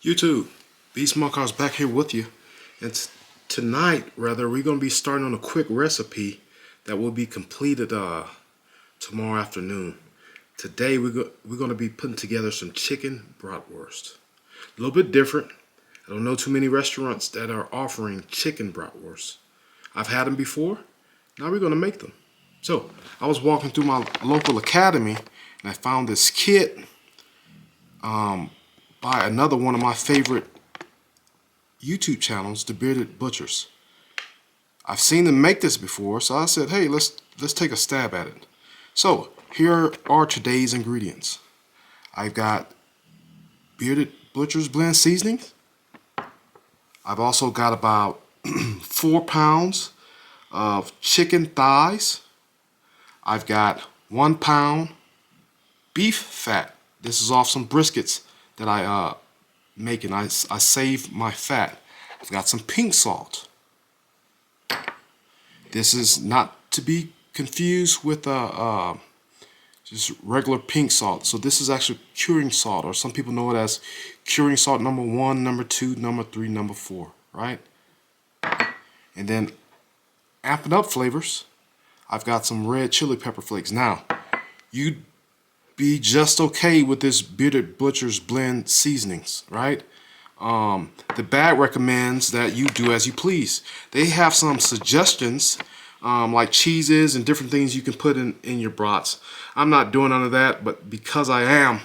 YouTube, Beast Monkhouse back here with you. And tonight, rather, we're going to be starting on a quick recipe that will be completed tomorrow afternoon. Today, we're going to be putting together some chicken bratwurst. A little bit different. I don't know too many restaurants that are offering chicken bratwurst. I've had them before. Now we're going to make them. So, I was walking through my local academy and I found this kit by another one of my favorite YouTube channels, the Bearded Butchers. I've seen them make this before, so I said, hey, let's take a stab at it. So here are today's ingredients. I've got Bearded Butchers blend seasonings. I've also got about 4 pounds of chicken thighs. I've got 1 pound beef fat. This is off some briskets that I make, and I save my fat. I've got some pink salt. This is not to be confused with just regular pink salt. So this is actually curing salt, or some people know it as curing salt number 1, number 2, number 3, number 4, right? And then amping up flavors, I've got some red chili pepper flakes. Now, you'd be just okay with this Bearded Butchers blend seasonings, right? The bag recommends that you do as you please. They have some suggestions like cheeses and different things you can put in your brats. I'm not doing none of that, but because I am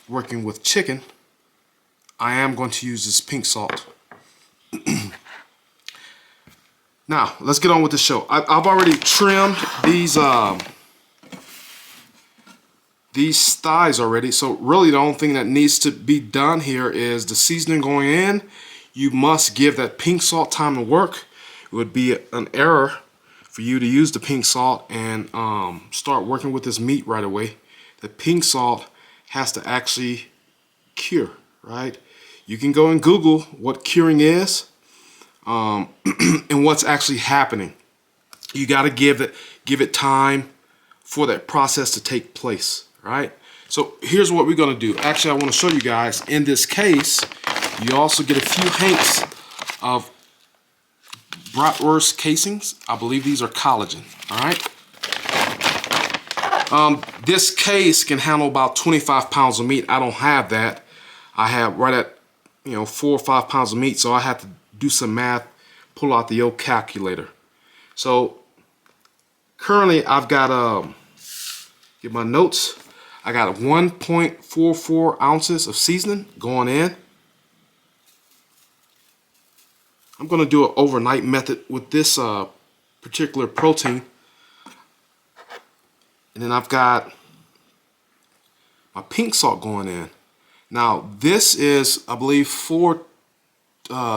working with chicken, I am going to use this pink salt. Now, let's get on with the show. I've already trimmed these thighs already, so really the only thing that needs to be done here is the seasoning going in. You must give that pink salt time to work. It would be an error for you to use the pink salt and start working with this meat right away. The pink salt has to actually cure, right? You can go and Google what curing is and what's actually happening. You got to give it time for that process to take place. Right? So here's what we're going to do. Actually, I want to show you guys. In this case, you also get a few hanks of Bratwurst casings. I believe these are collagen. All right. This case can handle about 25 pounds of meat. I don't have that. I have right at 4 or 5 pounds of meat, so I have to do some math, pull out the old calculator. So currently, I've got get my notes. I got 1.44 ounces of seasoning going in. I'm going to do an overnight method with this particular protein. And then I've got my pink salt going in. Now this is, I believe, 4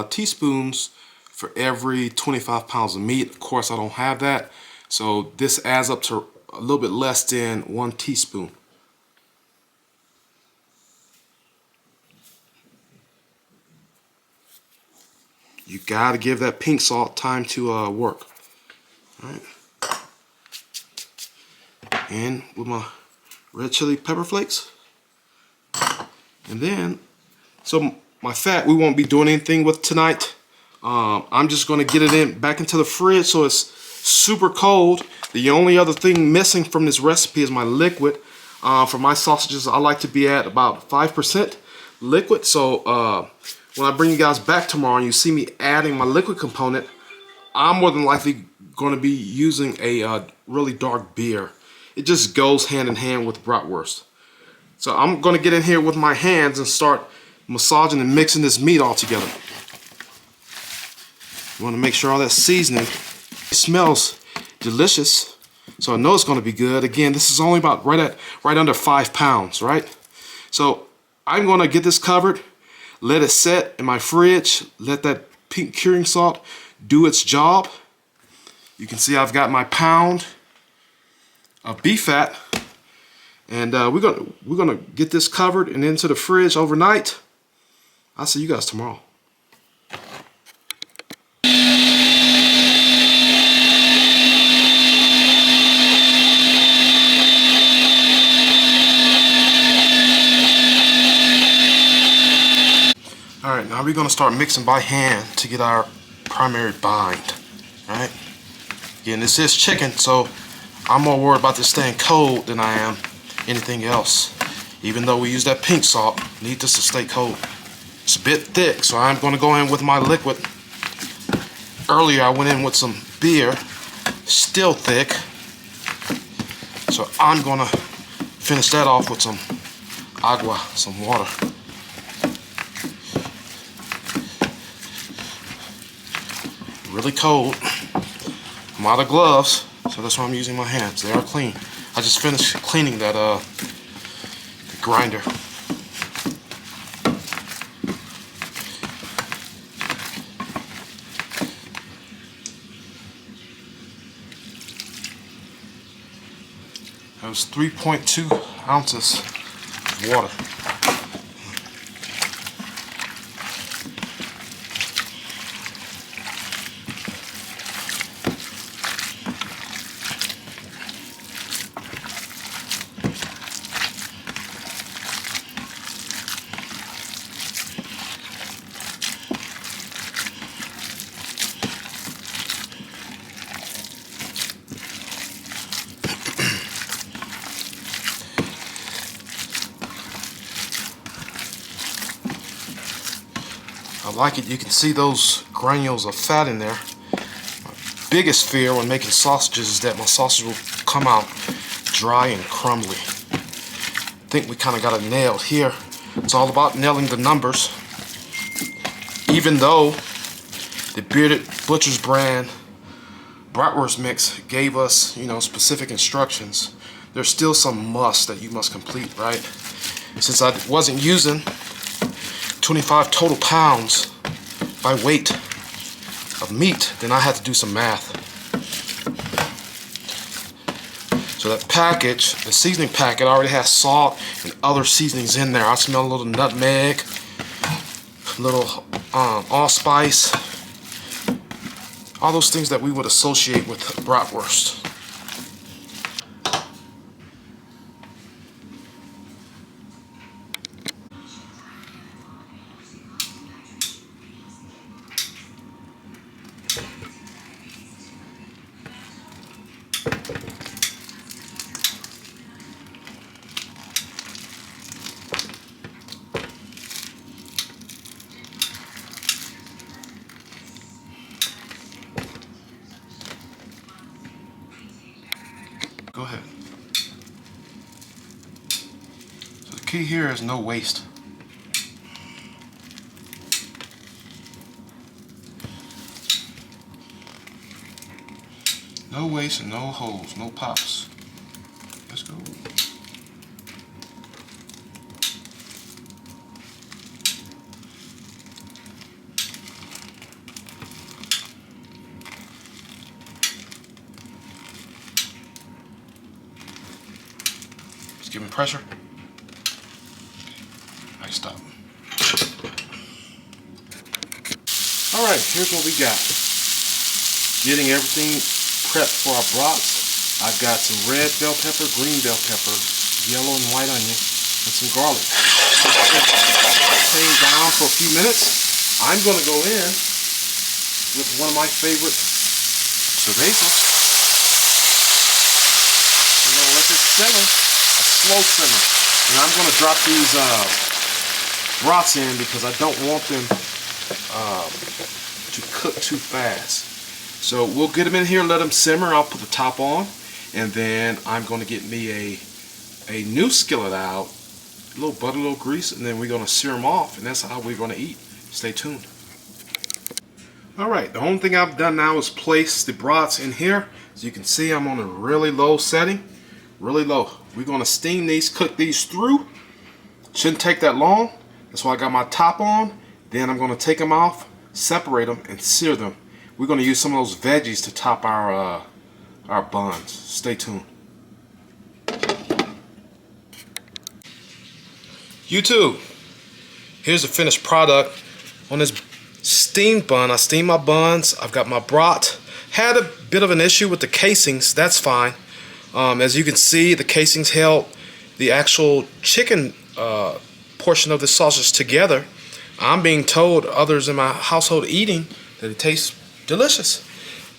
teaspoons for every 25 pounds of meat. Of course, I don't have that. So this adds up to a little bit less than 1 teaspoon. You gotta give that pink salt time to work. All right. And with my red chili pepper flakes. And then, so my fat, we won't be doing anything with tonight. I'm just gonna get it back into the fridge so it's super cold. The only other thing missing from this recipe is my liquid. For my sausages, I like to be at about 5% liquid. So when I bring you guys back tomorrow and you see me adding my liquid component, I'm more than likely going to be using a really dark beer. It just goes hand in hand with bratwurst. So I'm going to get in here with my hands and start massaging and mixing this meat all together. You want to make sure all that seasoning smells delicious. So I know it's going to be good. Again, this is only about right under 5 pounds, right? So I'm going to get this covered. Let it set in my fridge. Let that pink curing salt do its job. You can see I've got my pound of beef fat, and we're gonna get this covered and into the fridge overnight. I'll see you guys tomorrow. Alright, now we're going to start mixing by hand to get our primary bind. Alright? Again, this is chicken, so I'm more worried about this staying cold than I am anything else. Even though we use that pink salt, need this to stay cold. It's a bit thick, so I'm going to go in with my liquid. Earlier I went in with some beer, still thick. So I'm going to finish that off with some agua, some water. Really cold. I'm out of gloves, so that's why I'm using my hands. They are clean. I just finished cleaning that the grinder. That was 3.2 ounces of water. I like it. You can see those granules of fat in there. My biggest fear when making sausages is that my sausage will come out dry and crumbly. I think we kind of got it nailed here. It's all about nailing the numbers. Even though the Bearded Butcher's brand Bratwurst mix gave us, specific instructions, there's still some must that you must complete, right? Since I wasn't using 25 total pounds by weight of meat, then I had to do some math. So that package, the seasoning packet, already has salt and other seasonings in there. I smell a little nutmeg, a little allspice, all those things that we would associate with bratwurst. Go ahead. So the key here is no waste. No waste and no holes, no pops. Let's go. Give him pressure. Nice stop. Alright, here's what we got. Getting everything prepped for our brats. I've got some red bell pepper, green bell pepper, yellow and white onion, and some garlic. Staying down for a few minutes. I'm going to go in with one of my favorite cervezas. We're going to let this simmer. Slow simmer. And I'm going to drop these brats in because I don't want them to cook too fast. So we'll get them in here, let them simmer. I'll put the top on, and then I'm going to get me a new skillet out, a little butter, a little grease, and then we're going to sear them off, and that's how we're going to eat. Stay tuned. Alright, the only thing I've done now is place the brats in here. As you can see, I'm on a really low setting. Really low. We're going to steam these, cook these through. Shouldn't take that long. That's why I got my top on. Then I'm going to take them off, separate them, and sear them. We're going to use some of those veggies to top our buns. Stay tuned. YouTube, here's the finished product on this steamed bun. I steamed my buns. I've got my brat. Had a bit of an issue with the casings. That's fine. As you can see, the casings held the actual chicken portion of the sausage together. I'm being told, others in my household eating, that it tastes delicious.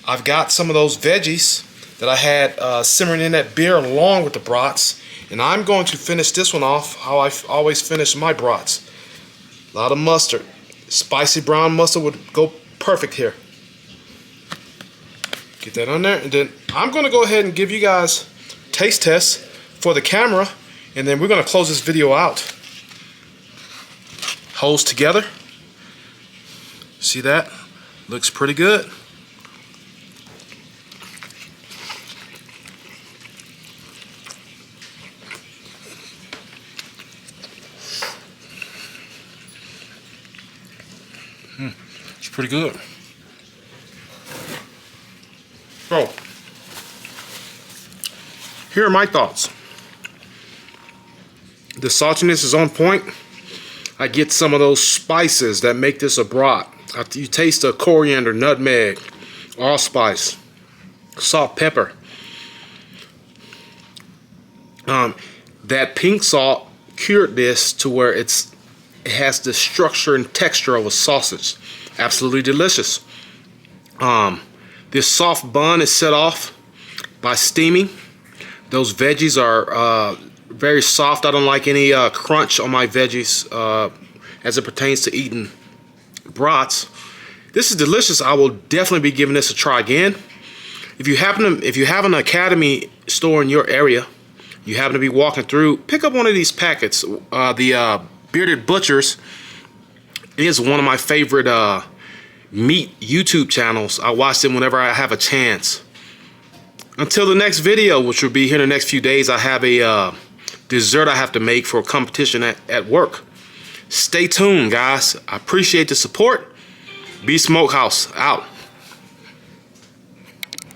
I've got some of those veggies that I had simmering in that beer along with the brats, and I'm going to finish this one off how I always finish my brats. A lot of mustard. Spicy brown mustard would go perfect here. Get that on there, and then I'm going to go ahead and give you guys taste tests for the camera, and then we're going to close this video out. Holds together. See that? Looks pretty good. It's pretty good. So, here are my thoughts. The saltiness is on point. I get some of those spices that make this a brat. After you taste the coriander, nutmeg, allspice, salt, pepper. That pink salt cured this to where it has the structure and texture of a sausage. Absolutely delicious. This soft bun is set off by steaming. Those veggies are very soft. I don't like any crunch on my veggies as it pertains to eating brats. This is delicious. I will definitely be giving this a try again. If you have an Academy store in your area, you happen to be walking through, pick up one of these packets. The Bearded Butchers is one of my favorite meat YouTube channels. I watch them whenever I have a chance. Until the next video, which will be here in the next few days, I have a dessert I have to make for a competition at work. Stay tuned, guys. I appreciate the support. Be Smokehouse out.